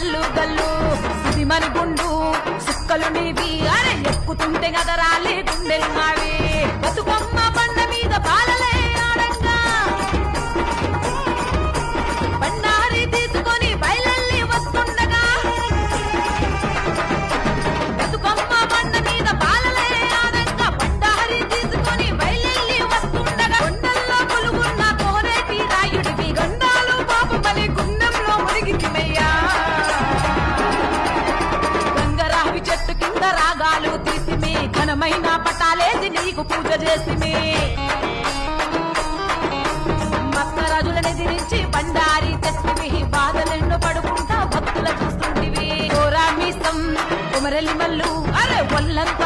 గల్లు గల్లు సుదిమని గుండు సుక్కలు నీవి అరే ఎక్కుతుంటే గదరాలి గుండెలు మావి బతుకమ్మ బండ మీద బాలలే ఆడంగా బండారి తీసుకొని బయలెల్లి వస్తుండగా బతుకమ్మ బండ మీద బాలలే ఆడంగా బండారి తీసుకొని బయలెల్లి వస్తుండగా కొండల్లో కొలుగున్న కోనేటి రాయుడివి గండాలు పాపమని గుండంలో మునిగితిమయ్యా గంగరావి చెట్టు కింద రాగాలు తీసిమే ఘనమైన పటాలేసి నీకు పూజ చేసిమే మత్తరాజులను ఎదిరించి బండారి తెచ్చివి బాధలెన్నో పడుకుంటా భక్తుల చూస్తుంటివి కోరా మీసం కుమరెల్లి మల్లు అరే ఒళ్ళంతా